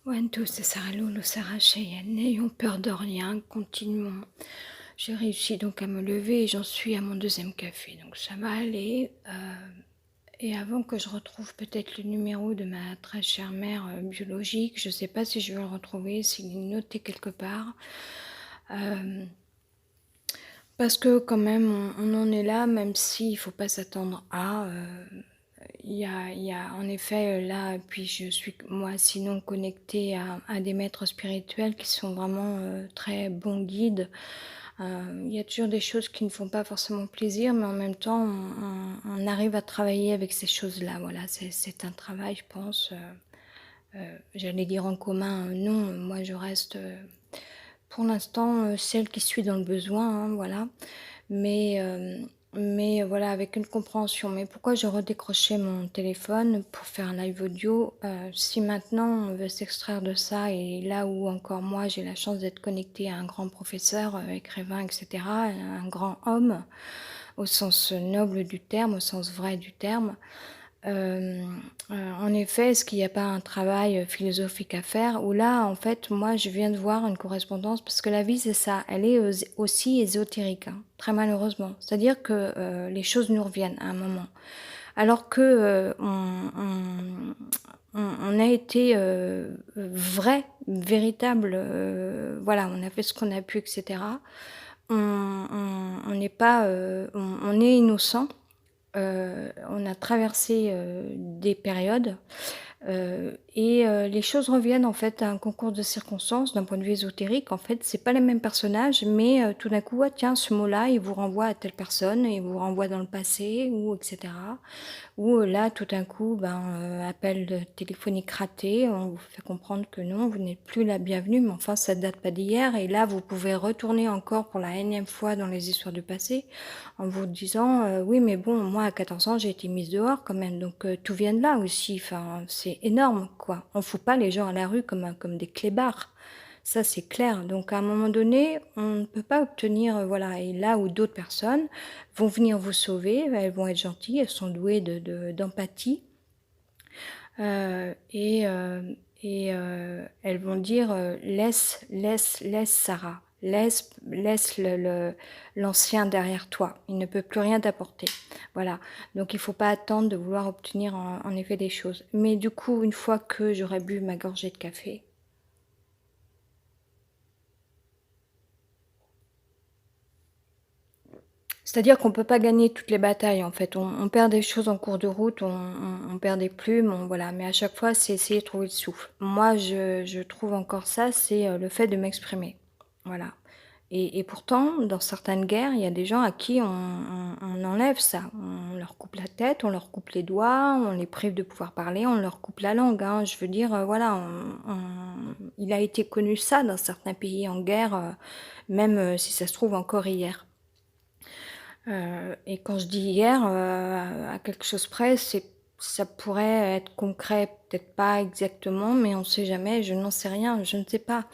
Wanto Sesaralo Sarah Cheyenne, n'ayons peur de rien, continuons. J'ai réussi donc à me lever et j'en suis à mon deuxième café, donc ça va aller. Et avant que je retrouve peut-être le numéro de ma très chère mère biologique, je ne sais pas si je vais le retrouver, s'il est noté quelque part. Parce que quand même, on en est là, même s'il ne faut pas s'attendre à... il y a en effet là, puis je suis moi sinon connectée à des maîtres spirituels qui sont vraiment très bons guides. Il y a toujours des choses qui ne font pas forcément plaisir, mais en même temps, on arrive à travailler avec ces choses-là. Voilà, c'est un travail, je pense. J'allais dire en commun, non, moi je reste pour l'instant celle qui suis dans le besoin, hein, voilà. Mais, voilà, avec une compréhension. Mais pourquoi je redécrochais mon téléphone pour faire un live audio si maintenant on veut s'extraire de ça, et là où encore moi j'ai la chance d'être connectée à un grand professeur, écrivain, etc., un grand homme, au sens noble du terme, au sens vrai du terme, en effet, est-ce qu'il n'y a pas un travail philosophique à faire où là, en fait, moi, je viens de voir une correspondance parce que la vie, c'est ça, elle est aussi ésotérique, hein, très malheureusement. C'est-à-dire que les choses nous reviennent à un moment. Alors que on a été vrai, véritable, voilà, on a fait ce qu'on a pu, etc. On n'est pas, on est innocent. On a traversé des périodes et les choses reviennent en fait à un concours de circonstances d'un point de vue ésotérique. En fait, c'est pas les mêmes personnages, mais tout d'un coup, ah, tiens, ce mot-là, il vous renvoie à telle personne, il vous renvoie dans le passé, ou etc. Ou là, tout d'un coup, appel téléphonique raté, on vous fait comprendre que non, vous n'êtes plus la bienvenue, mais enfin, ça ne date pas d'hier. Et là, vous pouvez retourner encore pour la énième fois dans les histoires du passé, en vous disant, oui, mais bon, moi, à 14 ans, j'ai été mise dehors quand même, donc tout vient de là aussi. Enfin, c'est énorme, quoi. On fout pas les gens à la rue comme des clébards. Ça, c'est clair. Donc, à un moment donné, on ne peut pas obtenir, voilà. Et là où d'autres personnes vont venir vous sauver, elles vont être gentilles, elles sont douées d'empathie, et elles vont dire laisse Sarah, laisse l'ancien derrière toi. Il ne peut plus rien t'apporter. Voilà. Donc il ne faut pas attendre de vouloir obtenir en effet des choses. Mais du coup, une fois que j'aurai bu ma gorgée de café, c'est-à-dire qu'on ne peut pas gagner toutes les batailles, en fait. On perd des choses en cours de route, on perd des plumes, voilà. Mais à chaque fois, c'est essayer de trouver le souffle. Moi, je trouve encore ça, c'est le fait de m'exprimer. Voilà. Et pourtant, dans certaines guerres, il y a des gens à qui on enlève ça. On leur coupe la tête, on leur coupe les doigts, on les prive de pouvoir parler, on leur coupe la langue, hein. Je veux dire, voilà, il a été connu ça dans certains pays en guerre, même si ça se trouve encore hier. Et quand je dis hier, à quelque chose près, ça pourrait être concret, peut-être pas exactement, mais on ne sait jamais, je n'en sais rien, je ne sais pas.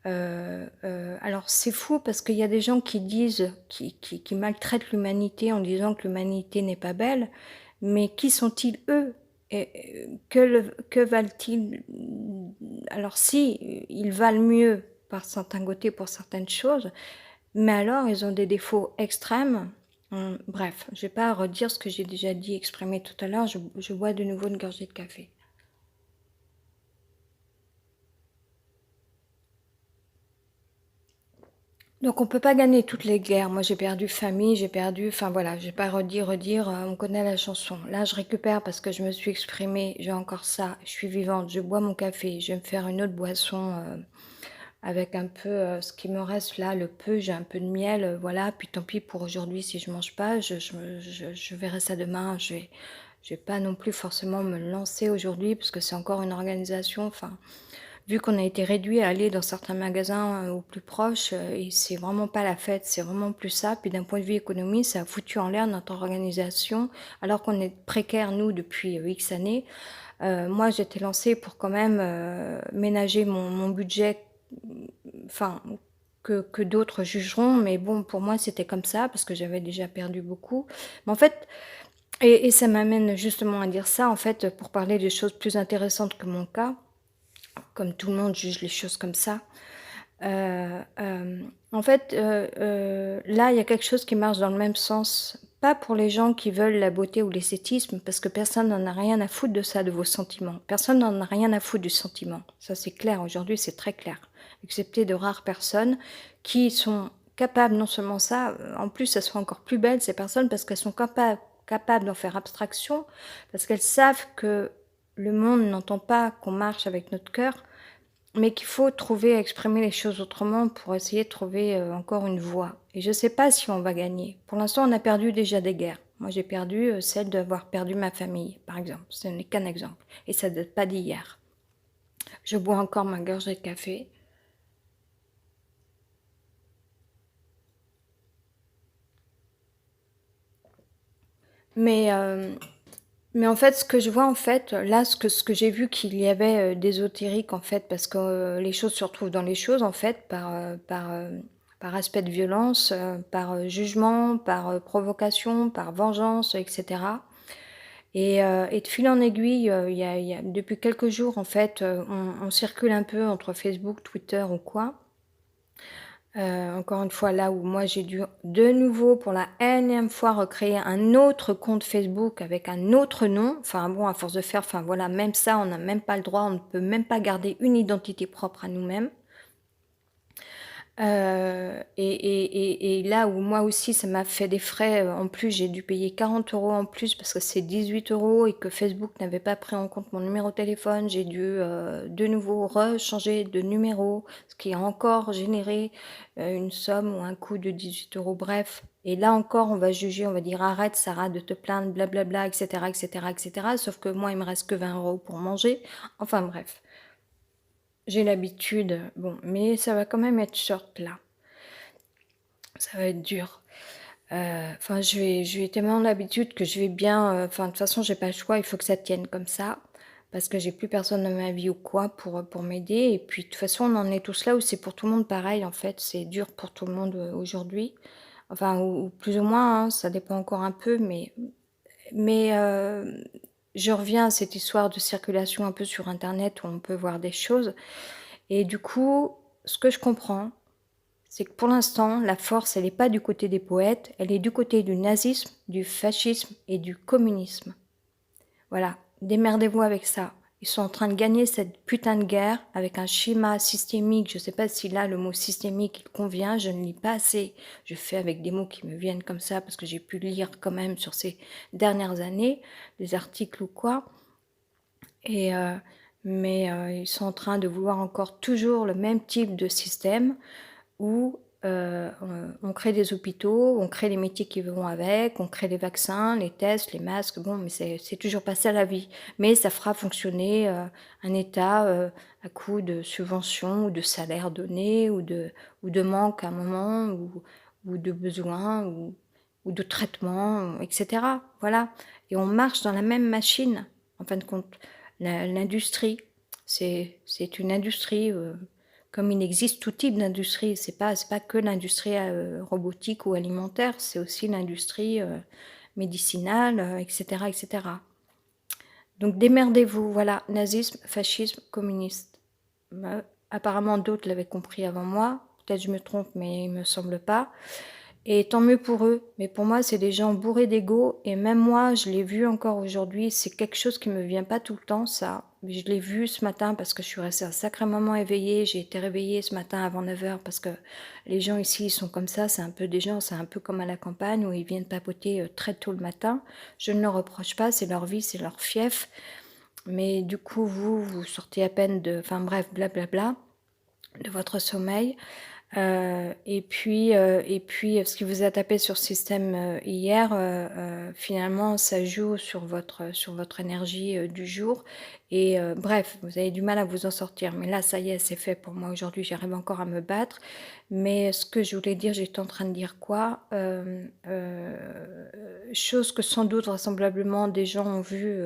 Alors c'est fou parce qu'il y a des gens qui disent, qui maltraitent l'humanité en disant que l'humanité n'est pas belle, mais qui sont-ils eux? Et que valent-ils? Alors si, ils valent mieux par certains côtés pour certaines choses, mais alors ils ont des défauts extrêmes. Bref, je vais pas redire ce que j'ai déjà dit, exprimé tout à l'heure, je bois de nouveau une gorgée de café. Donc on peut pas gagner toutes les guerres. Moi j'ai perdu famille, j'ai perdu, enfin voilà, je vais pas redire, on connaît la chanson. Là je récupère parce que je me suis exprimée, j'ai encore ça, je suis vivante, je bois mon café, je vais me faire une autre boisson avec un peu ce qui me reste là, le peu, j'ai un peu de miel, voilà, puis tant pis pour aujourd'hui si je mange pas, je verrai ça demain, je vais pas non plus forcément me lancer aujourd'hui parce que c'est encore une organisation, enfin, vu qu'on a été réduit à aller dans certains magasins au plus proche, et c'est vraiment pas la fête, c'est vraiment plus ça. Puis d'un point de vue économie, ça a foutu en l'air notre organisation, alors qu'on est précaire nous depuis X années. Moi, j'étais lancée pour quand même ménager mon budget, enfin que d'autres jugeront, mais bon, pour moi, c'était comme ça parce que j'avais déjà perdu beaucoup. Mais en fait, et ça m'amène justement à dire ça, en fait, pour parler de choses plus intéressantes que mon cas. comme tout le monde juge les choses comme ça. En fait, là, il y a quelque chose qui marche dans le même sens. Pas pour les gens qui veulent la beauté ou l'esthétisme, parce que personne n'en a rien à foutre de ça, de vos sentiments. Personne n'en a rien à foutre du sentiment. Ça, c'est clair. Aujourd'hui, c'est très clair. Excepté de rares personnes qui sont capables, non seulement ça, en plus, elles sont encore plus belles, ces personnes, parce qu'elles sont capables d'en faire abstraction, parce qu'elles savent que le monde n'entend pas qu'on marche avec notre cœur, mais qu'il faut trouver à exprimer les choses autrement pour essayer de trouver, encore une voie. Et je ne sais pas si on va gagner. Pour l'instant, on a perdu déjà des guerres. Moi, j'ai perdu, celle d'avoir perdu ma famille, par exemple. Ce n'est qu'un exemple et ça date pas d'hier. Je bois encore ma gorgée de café. Mais, mais en fait, ce que je vois, en fait, là, ce que j'ai vu qu'il y avait, d'ésotérique, en fait, parce que, les choses se retrouvent dans les choses, en fait, par aspect de violence, par, jugement, par, provocation, par vengeance, et cetera. Et de fil en aiguille, il y a depuis quelques jours, en fait, on circule un peu entre Facebook, Twitter ou quoi. Encore une fois, là où moi j'ai dû de nouveau pour la énième fois recréer un autre compte Facebook avec un autre nom. Enfin bon, à force de faire, enfin voilà, même ça, on n'a même pas le droit, on ne peut même pas garder une identité propre à nous-mêmes. Et là où moi aussi ça m'a fait des frais, en plus j'ai dû payer 40 € en plus parce que c'est 18 € et que Facebook n'avait pas pris en compte mon numéro de téléphone. J'ai dû, de nouveau rechanger de numéro, ce qui a encore généré, une somme ou un coût de 18 €, bref. Et là encore, on va juger, on va dire: «Arrête Sarah de te plaindre, blablabla, et cetera, et cetera, et cetera». Sauf que moi, il me reste que 20 € pour manger. Enfin bref. J'ai l'habitude, bon, mais ça va quand même être short là. Ça va être dur. Enfin, je vais tellement l'habitude que je vais bien, enfin, de toute façon, j'ai pas le choix, il faut que ça tienne comme ça, parce que j'ai plus personne dans ma vie ou quoi pour m'aider. Et puis, de toute façon, on en est tous là où c'est pour tout le monde pareil, en fait. C'est dur pour tout le monde, aujourd'hui. Enfin, ou plus ou moins, hein, ça dépend encore un peu, mais je reviens à cette histoire de circulation un peu sur internet où on peut voir des choses. Et du coup, ce que je comprends, c'est que pour l'instant, la force, elle est pas du côté des poètes, elle est du côté du nazisme, du fascisme et du communisme. Voilà, démerdez-vous avec ça. Ils sont en train de gagner cette putain de guerre avec un schéma systémique. Je sais pas si là, le mot systémique, il convient, je ne lis pas assez. Je fais avec des mots qui me viennent comme ça parce que j'ai pu lire quand même sur ces dernières années, des articles ou quoi. Et ils sont en train de vouloir encore toujours le même type de système où on crée des hôpitaux, on crée les métiers qui vont avec, on crée les vaccins, les tests, les masques, bon, mais c'est toujours pas ça la vie. Mais ça fera fonctionner un État à coup de subventions ou de salaires donnés ou de manque à un moment ou de besoins ou de traitements, etc. Voilà. Et on marche dans la même machine, en fin de compte. L'industrie, c'est une industrie, comme il existe tout type d'industrie. C'est pas que l'industrie robotique ou alimentaire, c'est aussi l'industrie médicinale, etc., etc. Donc démerdez-vous, voilà, nazisme, fascisme, communiste. Apparemment d'autres l'avaient compris avant moi, peut-être je me trompe, mais il me semble pas. Et tant mieux pour eux, mais pour moi, c'est des gens bourrés d'ego, et même moi, je l'ai vu encore aujourd'hui, c'est quelque chose qui me vient pas tout le temps, ça. Je l'ai vu ce matin parce que je suis restée un sacré moment éveillée, j'ai été réveillée ce matin avant 9 h parce que les gens ici, ils sont comme ça, c'est un peu des gens, c'est un peu comme à la campagne où ils viennent papoter très tôt le matin. Je ne leur reproche pas, c'est leur vie, c'est leur fief. Mais du coup, vous sortez à peine de, enfin bref, blablabla, de votre sommeil. Et puis, ce qui vous a tapé sur le système hier, finalement, ça joue sur votre énergie du jour. Et bref, vous avez du mal à vous en sortir. Mais là, ça y est, c'est fait pour moi aujourd'hui. J'arrive encore à me battre. Mais ce que je voulais dire, j'étais en train de dire quoi? Chose que sans doute, vraisemblablement, des gens ont vu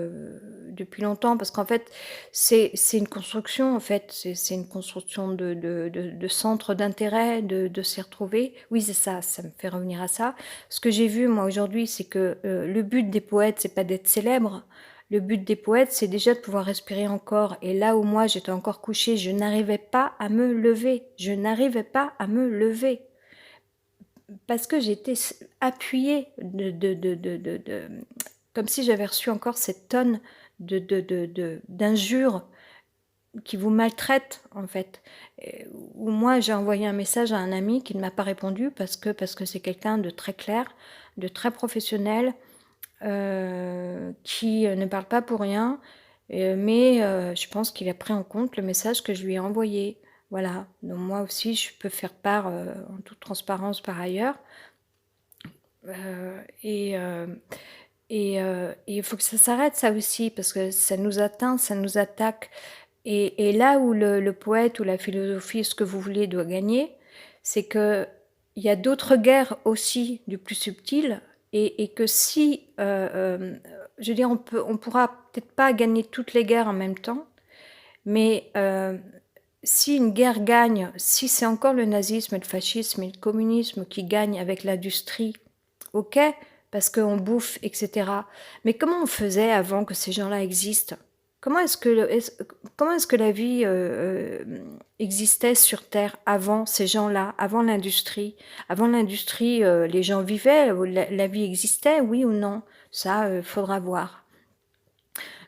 depuis longtemps. Parce qu'en fait, c'est une construction, en fait. C'est une construction de centre d'intérêt, de s'y retrouver. Oui, c'est ça, ça me fait revenir à ça. Ce que j'ai vu, moi, aujourd'hui, c'est que le but des poètes, c'est pas d'être célèbre. Le but des poètes, c'est déjà de pouvoir respirer encore. Et là où moi, j'étais encore couchée, je n'arrivais pas à me lever. Je n'arrivais pas à me lever. Parce que j'étais appuyée comme si j'avais reçu encore cette tonne d'injures qui vous maltraitent, en fait. Ou moi, j'ai envoyé un message à un ami qui ne m'a pas répondu parce que c'est quelqu'un de très clair, de très professionnel, qui ne parle pas pour rien, mais je pense qu'il a pris en compte le message que je lui ai envoyé. Voilà, donc moi aussi, je peux faire part en toute transparence par ailleurs. Et il faut que ça s'arrête, ça aussi, parce que ça nous atteint, ça nous attaque. Et là où le poète ou la philosophie, ce que vous voulez, doit gagner, c'est qu'il y a d'autres guerres aussi du plus subtil, et que si, je veux dire, on pourra peut-être pas gagner toutes les guerres en même temps, mais si une guerre gagne, si c'est encore le nazisme, le fascisme et le communisme qui gagnent avec l'industrie, ok, parce qu'on bouffe, etc. Mais comment on faisait avant que ces gens-là existent? Comment est-ce que la vie existait sur Terre avant ces gens-là, avant l'industrie? Avant l'industrie, les gens vivaient, la vie existait, oui ou non? Ça, faudra voir.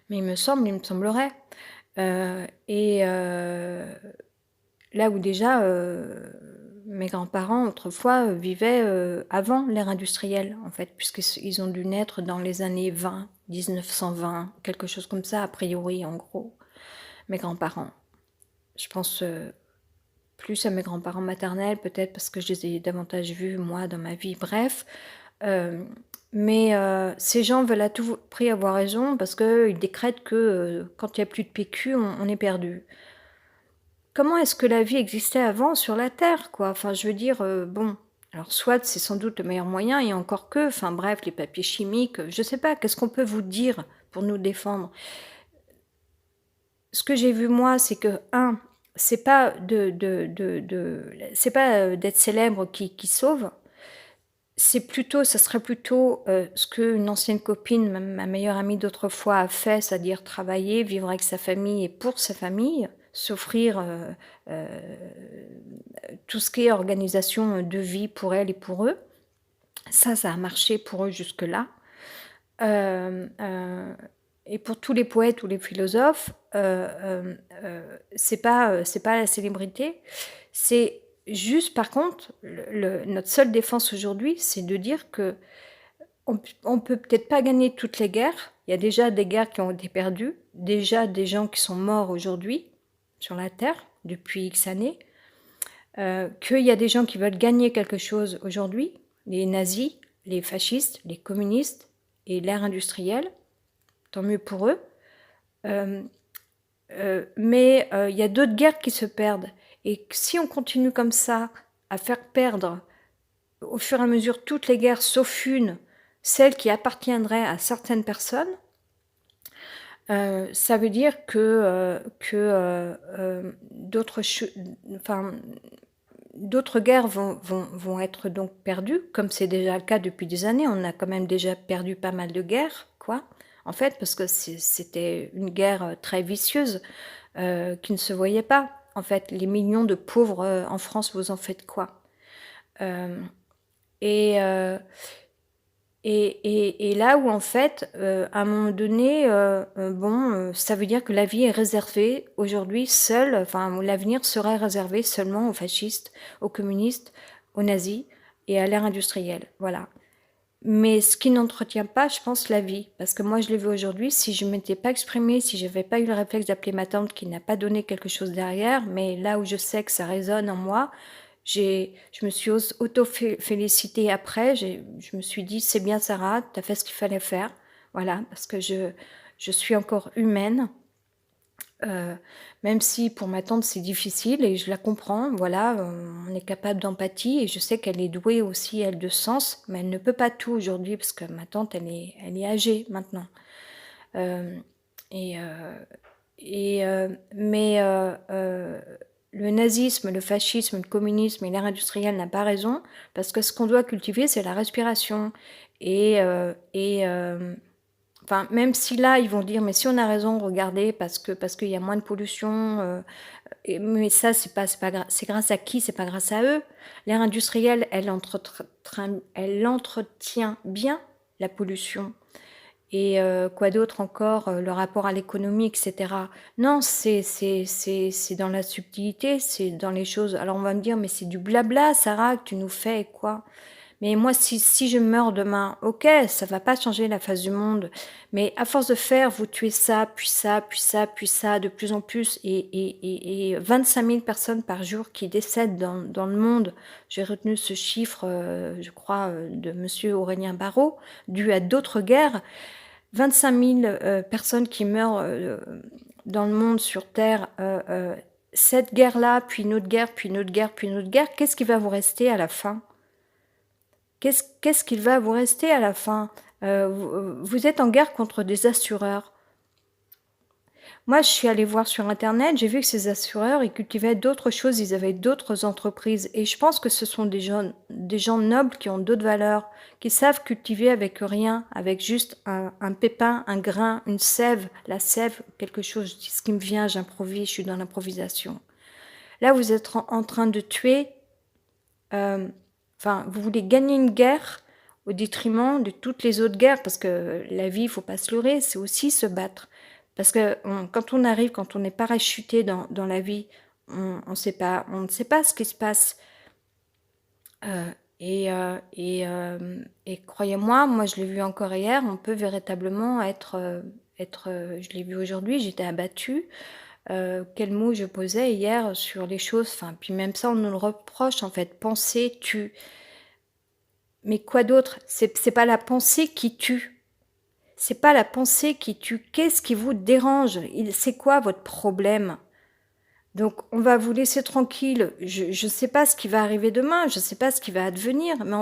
Mais il me semblerait. Là où déjà mes grands-parents autrefois vivaient avant l'ère industrielle, en fait, puisqu'ils ont dû naître dans les années 20, 1920, quelque chose comme ça, a priori, en gros, mes grands-parents. Je pense plus à mes grands-parents maternels, peut-être parce que je les ai davantage vus, moi, dans ma vie, bref. Mais ces gens veulent à tout prix avoir raison, parce qu'ils décrètent que quand il n'y a plus de PQ, on est perdu. Comment est-ce que la vie existait avant sur la Terre, quoi? Enfin, je veux dire, bon, alors soit c'est sans doute le meilleur moyen, et encore que, enfin bref, les papiers chimiques, je sais pas, qu'est-ce qu'on peut vous dire pour nous défendre? Ce que j'ai vu moi, c'est que, c'est pas c'est pas d'être célèbre qui sauve, ça serait plutôt ce qu'une ancienne copine, ma meilleure amie d'autrefois, a fait, c'est-à-dire travailler, vivre avec sa famille et pour sa famille, s'offrir tout ce qui est organisation de vie pour elle et pour eux. Ça a marché pour eux jusque-là. Et pour tous les poètes ou les philosophes, c'est pas la célébrité, c'est juste, par contre, notre seule défense aujourd'hui, c'est de dire que on peut peut-être pas gagner toutes les guerres. Il y a déjà des guerres qui ont été perdues, déjà des gens qui sont morts aujourd'hui sur la Terre depuis X années, qu'il y a des gens qui veulent gagner quelque chose aujourd'hui, les nazis, les fascistes, les communistes et l'ère industrielle, tant mieux pour eux. Mais il y a d'autres guerres qui se perdent. Et si on continue comme ça à faire perdre au fur et à mesure toutes les guerres, sauf une, celle qui appartiendrait à certaines personnes, ça veut dire que d'autres guerres vont être donc perdues, comme c'est déjà le cas depuis des années. On a quand même déjà perdu pas mal de guerres, quoi, en fait, parce que c'était une guerre très vicieuse qui ne se voyait pas. En fait, les millions de pauvres en France, vous en faites quoi? Et là où, en fait, à un moment donné, ça veut dire que la vie est réservée aujourd'hui seule, enfin, l'avenir serait réservé seulement aux fascistes, aux communistes, aux nazis et à l'ère industrielle. Voilà. Mais ce qui n'entretient pas, je pense, la vie. Parce que moi, je l'ai vu aujourd'hui, si je ne m'étais pas exprimée, si je n'avais pas eu le réflexe d'appeler ma tante qui n'a pas donné quelque chose derrière, mais là où je sais que ça résonne en moi, je me suis auto-félicitée après. Je me suis dit, c'est bien Sarah, tu as fait ce qu'il fallait faire. Voilà, parce que je suis encore humaine. Même si pour ma tante c'est difficile et je la comprends, voilà, on est capable d'empathie et je sais qu'elle est douée aussi, elle, de sens, mais elle ne peut pas tout aujourd'hui parce que ma tante, elle est âgée maintenant. Mais le nazisme, le fascisme, le communisme et l'ère industrielle n'a pas raison parce que ce qu'on doit cultiver, c'est la respiration. Enfin, même si là, ils vont dire: «Mais si on a raison, regardez, parce qu'il y a moins de pollution», mais ça, c'est pas c'est grâce à qui? C'est pas grâce à eux. L'ère industrielle, elle entretient bien la pollution. Et quoi d'autre encore? Le rapport à l'économie et cetera. Non, c'est dans la subtilité, c'est dans les choses. Alors on va me dire: «Mais c'est du blabla Sarah que tu nous fais, quoi». Mais moi, si je meurs demain, OK, ça va pas changer la face du monde, mais à force de faire, vous tuez ça, puis ça, puis ça, puis ça, de plus en plus, et 25 000 personnes par jour qui décèdent dans le monde. J'ai retenu ce chiffre, je crois, de monsieur Aurélien Barraud, dû à d'autres guerres. 25 000 personnes qui meurent, dans le monde, sur terre, cette guerre-là, puis une autre guerre, puis une autre guerre, puis une autre guerre, qu'est-ce qui va vous rester à la fin? Qu'est-ce qu'il va vous rester à la fin? Vous êtes en guerre contre des assureurs. Moi, je suis allée voir sur internet, j'ai vu que ces assureurs, ils cultivaient d'autres choses, ils avaient d'autres entreprises, et je pense que ce sont des gens nobles qui ont d'autres valeurs, qui savent cultiver avec rien, avec juste un pépin, un grain, une sève, la sève, quelque chose, je dis ce qui me vient, j'improvise, je suis dans l'improvisation. Là, vous êtes en train de tuer, enfin, vous voulez gagner une guerre au détriment de toutes les autres guerres, parce que la vie, il faut pas se leurrer, c'est aussi se battre. Parce que quand on arrive, quand on est parachuté dans la vie, on ne sait pas ce qui se passe. Et croyez-moi, moi je l'ai vu encore hier, on peut véritablement je l'ai vu aujourd'hui, j'étais abattue. Quel mot je posais hier sur les choses, enfin, puis même ça, on nous le reproche en fait. Penser tue. Mais quoi d'autre? C'est pas la pensée qui tue. C'est pas la pensée qui tue. Qu'est-ce qui vous dérange? C'est quoi votre problème? Donc, on va vous laisser tranquille. Je ne sais pas ce qui va arriver demain, je ne sais pas ce qui va advenir, mais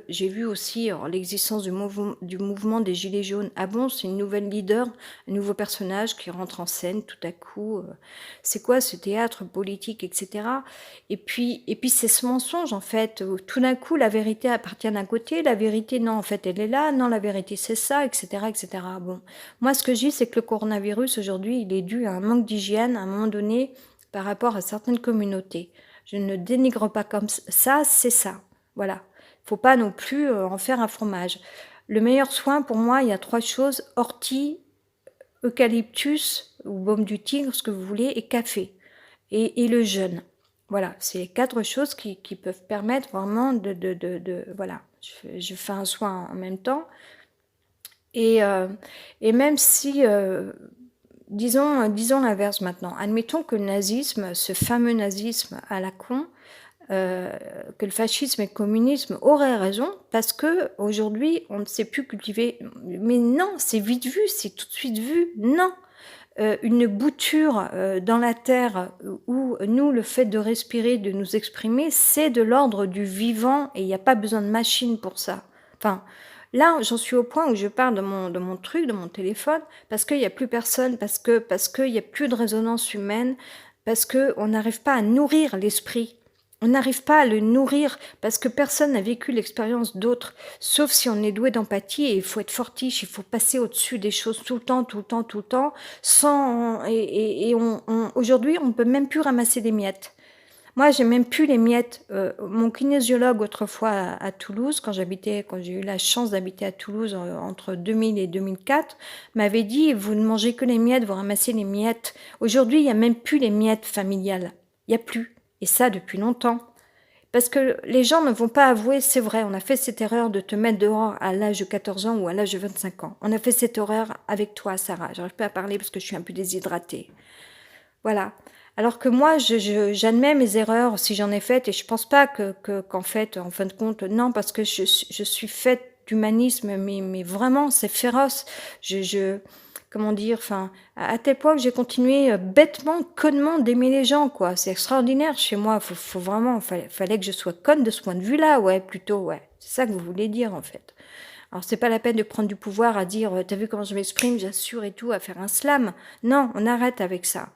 j'ai vu aussi l'existence du mouvement des Gilets jaunes. Ah bon, c'est une nouvelle leader, un nouveau personnage qui rentre en scène tout à coup. C'est quoi ce théâtre politique, etc. Et puis c'est ce mensonge, en fait. Où tout d'un coup, la vérité appartient d'un côté, la vérité, non, en fait, elle est là, non, la vérité, c'est ça, etc., etc. Bon, moi, ce que je dis, c'est que le coronavirus, aujourd'hui, il est dû à un manque d'hygiène, à un moment donné, par rapport à certaines communautés. Je ne dénigre pas comme ça, c'est ça. Voilà. Faut pas non plus en faire un fromage. Le meilleur soin, pour moi, il y a 3 choses: ortie, eucalyptus ou baume du tigre, ce que vous voulez, et café. Et le jeûne. Voilà, c'est les 4 choses qui peuvent permettre vraiment voilà. Je fais un soin en même temps. Et même si disons l'inverse maintenant. Admettons que le nazisme, ce fameux nazisme à la con, que le fascisme et le communisme auraient raison, parce que aujourd'hui on ne sait plus cultiver. Mais non, c'est vite vu, c'est tout de suite vu. Non, une bouture dans la terre, où nous, le fait de respirer, de nous exprimer, c'est de l'ordre du vivant, et il n'y a pas besoin de machine pour ça. Enfin, là, j'en suis au point où je parle de mon truc, de mon téléphone, parce qu'il n'y a plus personne, parce qu'il n'y a plus de résonance humaine, parce qu'on n'arrive pas à nourrir l'esprit. On n'arrive pas à le nourrir parce que personne n'a vécu l'expérience d'autres, sauf si on est doué d'empathie, et il faut être fortiche, il faut passer au-dessus des choses tout le temps, tout le temps, tout le temps, aujourd'hui, on peut même plus ramasser des miettes. Moi, j'ai même plus les miettes. Mon kinésiologue autrefois à Toulouse, quand j'ai eu la chance d'habiter à Toulouse entre 2000 et 2004, m'avait dit: vous ne mangez que les miettes, vous ramassez les miettes. Aujourd'hui, il y a même plus les miettes familiales. Il y a plus. Et ça depuis longtemps. Parce que les gens ne vont pas avouer, c'est vrai, on a fait cette erreur de te mettre dehors à l'âge de 14 ans ou à l'âge de 25 ans. On a fait cette erreur avec toi, Sarah. J'arrive pas à parler parce que je suis un peu déshydratée. Voilà. Alors que moi, j'admets mes erreurs si j'en ai faites, et je pense pas qu'en fait, en fin de compte, non, parce que je suis faite d'humanisme, mais vraiment, c'est féroce. Comment dire, enfin, à tel point que j'ai continué bêtement, connement d'aimer les gens, quoi. C'est extraordinaire chez moi. Faut vraiment, fallait que je sois conne de ce point de vue-là, ouais, plutôt, ouais. C'est ça que vous voulez dire, en fait. Alors, c'est pas la peine de prendre du pouvoir à dire, t'as vu comment je m'exprime, j'assure et tout, à faire un slam. Non, on arrête avec ça.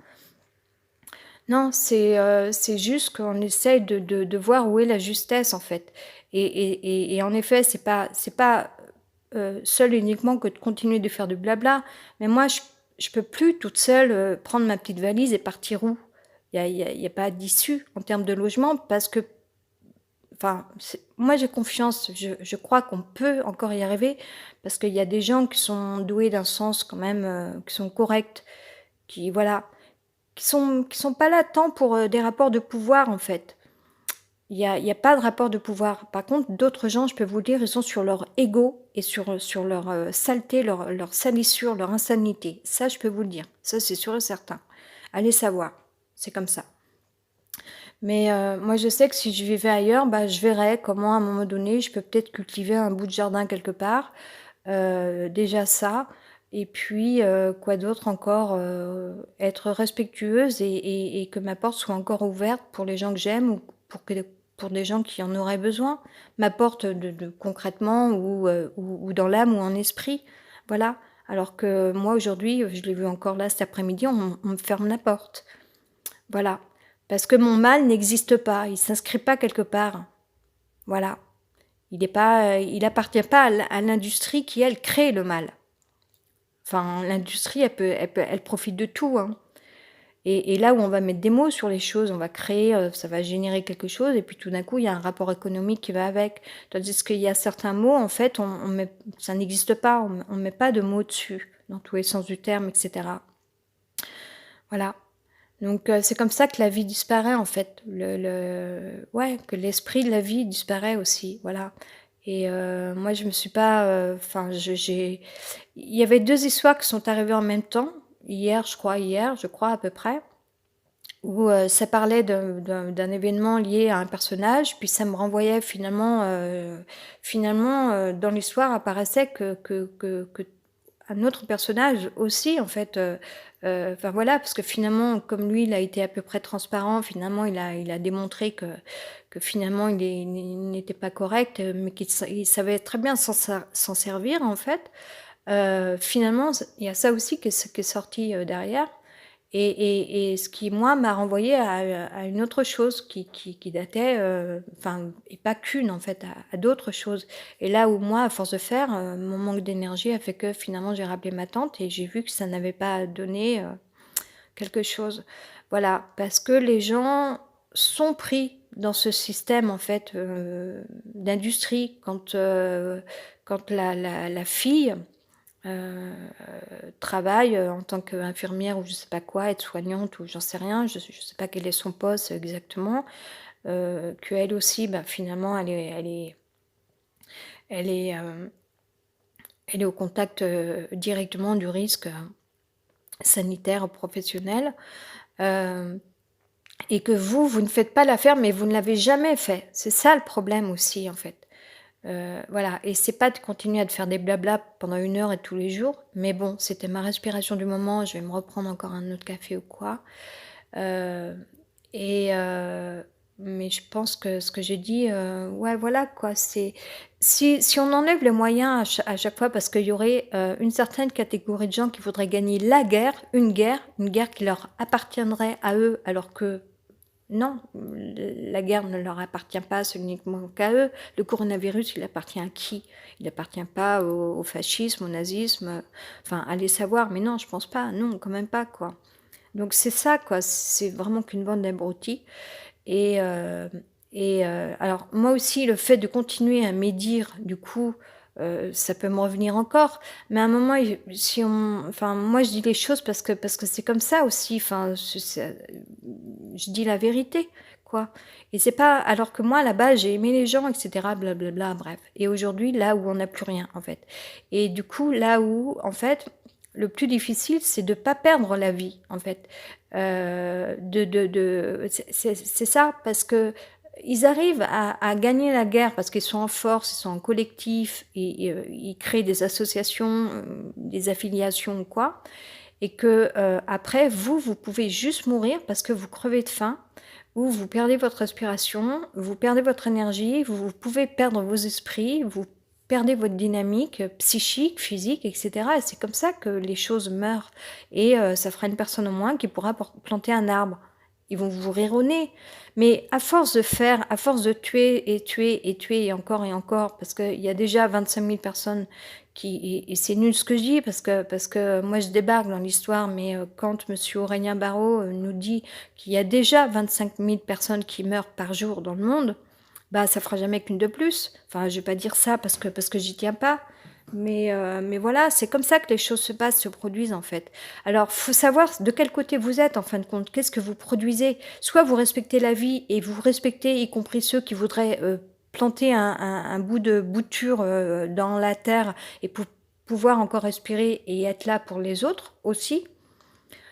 Non, c'est juste qu'on essaye de voir où est la justesse, en fait. Et en effet, c'est pas seule uniquement que de continuer de faire du blabla. Mais moi, je peux plus toute seule, prendre ma petite valise et partir où? Il y a pas d'issue en termes de logement parce que enfin, moi j'ai confiance, je crois qu'on peut encore y arriver parce qu'il y a des gens qui sont doués d'un sens quand même, qui sont corrects, qui voilà, qui sont pas là tant pour, des rapports de pouvoir en fait. Il y a pas de rapport de pouvoir. Par contre, d'autres gens, je peux vous le dire, ils sont sur leur ego et sur leur, saleté, leur salissure, leur insanité. Ça, je peux vous le dire. Ça, c'est sûr et certain. Allez savoir, c'est comme ça. Mais moi, je sais que si je vivais ailleurs, bah, je verrais comment, à un moment donné, je peux peut-être cultiver un bout de jardin quelque part. Déjà ça et puis, quoi d'autre encore? Être respectueuse et que ma porte soit encore ouverte pour les gens que j'aime ou pour des gens qui en auraient besoin. Ma porte de concrètement ou dans l'âme ou en esprit, voilà. Alors que moi, aujourd'hui, je l'ai vu encore là cet après-midi, on me ferme la porte. Voilà. Parce que mon mal n'existe pas, il s'inscrit pas quelque part. Voilà. Il appartient pas à l'industrie qui, elle, crée le mal. Enfin, l'industrie, elle profite de tout, hein. Et là où on va mettre des mots sur les choses, on va créer, ça va générer quelque chose, et puis tout d'un coup, il y a un rapport économique qui va avec. Tandis qu'il y a certains mots, en fait, ça n'existe pas, on met pas de mots dessus, dans tous les sens du terme, etc. Voilà. Donc c'est comme ça que la vie disparaît en fait, ouais, que l'esprit de la vie disparaît aussi, voilà. Et moi je me suis pas, enfin il y avait 2 histoires qui sont arrivées en même temps, hier je crois à peu près, où ça parlait d'un événement lié à un personnage, puis ça me renvoyait finalement, dans l'histoire apparaissait que un autre personnage aussi en fait, enfin voilà, parce que finalement comme lui il a été à peu près transparent, finalement il a démontré que finalement il n'était pas correct, mais il savait très bien s'en servir en fait. Finalement il y a ça aussi qui est sorti, derrière et ce qui moi m'a renvoyé à une autre chose qui datait, enfin et pas qu'une en fait, à d'autres choses. Et là où moi, à force de faire, mon manque d'énergie a fait que finalement j'ai rappelé ma tante et j'ai vu que ça n'avait pas donné, quelque chose. Voilà, parce que les gens sont pris dans ce système en fait, d'industrie quand la fille, heu, travaille, en tant qu'infirmière ou je sais pas quoi, aide-soignante ou j'en sais rien, je sais pas quel est son poste exactement, qu'elle aussi, bah, finalement elle est, hem, elle est au contact, directement du risque, sanitaire professionnel, hem et que vous ne faites pas l'affaire, mais vous ne l'avez jamais fait. C'est ça le problème aussi, en fait. Voilà et c'est pas de continuer à te faire des blablas pendant 1 heure et tous les jours, mais bon, c'était ma respiration du moment, je vais me reprendre encore un autre café ou quoi. Heu et mais je pense que ce que j'ai dit, ouais, voilà, quoi, c'est si on enlève les moyens à chaque fois parce qu'il y aurait, une certaine catégorie de gens qui voudraient gagner une guerre qui leur appartiendrait à eux alors que non, la guerre ne leur appartient pas uniquement qu'à eux. Le coronavirus, il appartient à qui? Il appartient pas au fascisme, au nazisme, enfin, allez savoir, mais non, je pense pas, non, quand même pas, quoi. Donc c'est ça, quoi, c'est vraiment qu'une bande d'abrutis et alors moi aussi, le fait de continuer à médire, du coup, ça peut me revenir encore, mais à un moment, si on enfin, moi, je dis les choses parce que c'est comme ça aussi, enfin, je dis la vérité, quoi et c'est pas alors que moi, à la base, j'ai aimé les gens et cetera, blablabla, bref et aujourd'hui, là où on n'a plus rien, en fait et du coup, là où, en fait, le plus difficile, c'est de pas perdre la vie, en fait. C'est ça, parce que ils arrivent à gagner la guerre parce qu'ils sont en force, ils sont en collectif, ils créent des associations, des affiliations ou quoi et que, après vous pouvez juste mourir parce que vous crevez de faim ou vous perdez votre respiration, vous perdez votre énergie, vous pouvez perdre vos esprits, vous perdez votre dynamique, psychique, physique et cetera et c'est comme ça que les choses meurent et ça fera une personne en moins qui pourra planter un arbre ils vont vous rire au nez. Mais à force de faire, à force de tuer et tuer et tuer et encore, parce qu'il y a déjà 25 000 personnes qui... Et c'est nul ce que je dis, parce que moi je débarque dans l'histoire, mais quand monsieur Aurélien Barraud nous dit qu'il y a déjà 25 000 personnes qui meurent par jour dans le monde, bah ça fera jamais qu'une de plus. Enfin, je vais pas dire ça parce que j'y tiens pas. Mais voilà, c'est comme ça que les choses se passent, se produisent en fait. Alors, faut savoir de quel côté vous êtes en fin de compte, qu'est-ce que vous produisez. Soit vous respectez la vie et vous respectez, y compris ceux qui voudraient planter un bout de bouture dans la terre et pour pouvoir encore respirer et être là pour les autres aussi.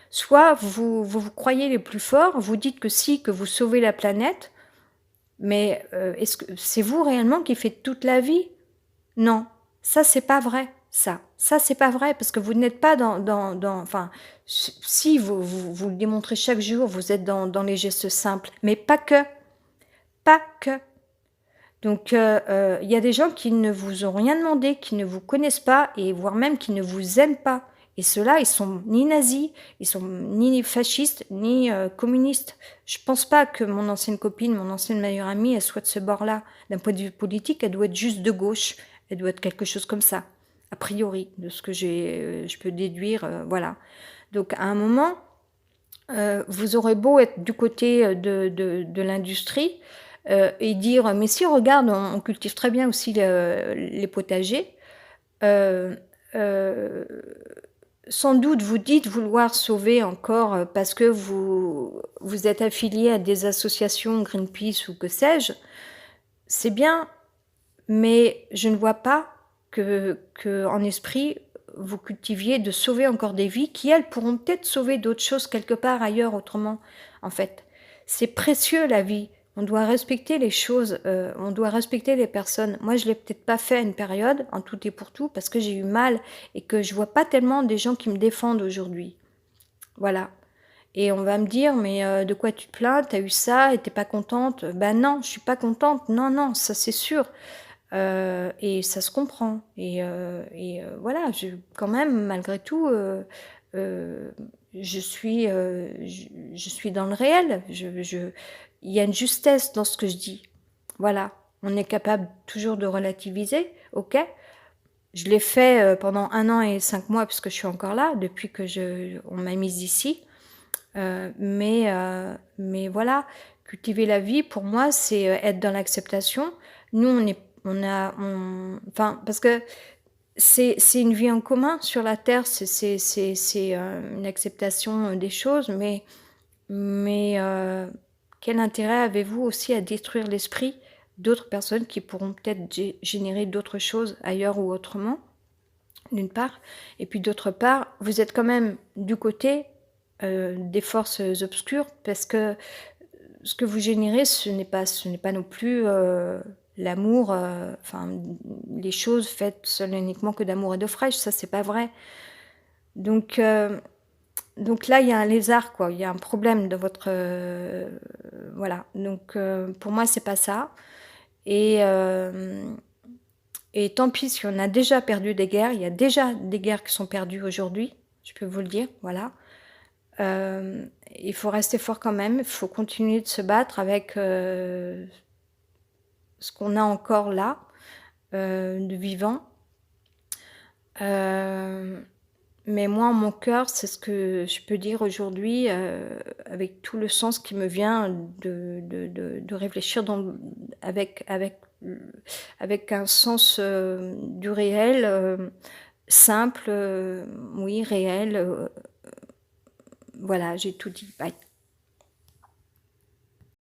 Soit vous croyez les plus forts, vous dites que si, que vous sauvez la planète, mais est-ce que c'est vous réellement qui faites toute la vie? Non, ça c'est pas vrai, ça. Ça c'est pas vrai parce que vous n'êtes pas enfin, si vous le démontrez chaque jour, vous êtes dans les gestes simples, mais pas que, pas que. Donc il y a des gens qui ne vous ont rien demandé, qui ne vous connaissent pas et voire même qui ne vous aiment pas. Et ceux-là, ils sont ni nazis, ils sont ni fascistes, ni communistes. Je pense pas que mon ancienne copine, mon ancienne meilleure amie, elle soit de ce bord-là. D'un point de vue politique, elle doit être juste de gauche. Elle doit être quelque chose comme ça, a priori, de ce que je peux déduire, voilà. Donc à un moment, vous aurez beau être du côté de l'industrie et dire, mais si, regarde, on cultive très bien aussi les potagers. Euh, euh, Sans doute vous dites vouloir sauver encore parce que vous êtes affilié à des associations Greenpeace ou que sais-je. C'est bien, mais je ne vois pas que en esprit, vous cultiviez de sauver encore des vies qui, elles, pourront peut-être sauver d'autres choses quelque part ailleurs autrement, en fait. C'est précieux, la vie. On doit respecter les choses, on doit respecter les personnes. Moi, je l'ai peut-être pas fait à une période, en tout et pour tout, parce que j'ai eu mal et que je vois pas tellement des gens qui me défendent aujourd'hui. Voilà. Et on va me dire, mais de quoi tu te plains? T'as eu ça et t'es pas contente? Ben non, je suis pas contente. Non, non, ça c'est sûr. Et ça se comprend. Voilà, quand même, malgré tout, euh, je suis dans le réel. Il y a une justesse dans ce que je dis. Voilà, on est capable toujours de relativiser, ok? Je l'ai fait pendant 1 an et 5 mois, puisque je suis encore là, depuis que on m'a mise ici. Mais voilà, cultiver la vie, pour moi, c'est être dans l'acceptation. Nous, enfin, parce que c'est une vie en commun sur la Terre, c'est une acceptation des choses, mais quel intérêt avez-vous aussi à détruire l'esprit d'autres personnes qui pourront peut-être générer d'autres choses ailleurs ou autrement, d'une part, et puis d'autre part, vous êtes quand même du côté des forces obscures, parce que ce que vous générez, ce n'est pas non plus l'amour, enfin, les choses faites seul et uniquement que d'amour et d'eau fraîche, ça c'est pas vrai. Donc, donc là, il y a un lézard, quoi, il y a un problème de votre... voilà, donc pour moi, c'est pas ça. Et, euh, et tant pis si on a déjà perdu des guerres, il y a déjà des guerres qui sont perdues aujourd'hui, je peux vous le dire, voilà. Il faut rester fort quand même, il faut continuer de se battre avec ce qu'on a encore là, de vivant. Mais moi, en mon cœur, c'est ce que je peux dire aujourd'hui, avec tout le sens qui me vient de réfléchir avec un sens du réel, simple, oui, réel. Voilà, j'ai tout dit. Bye.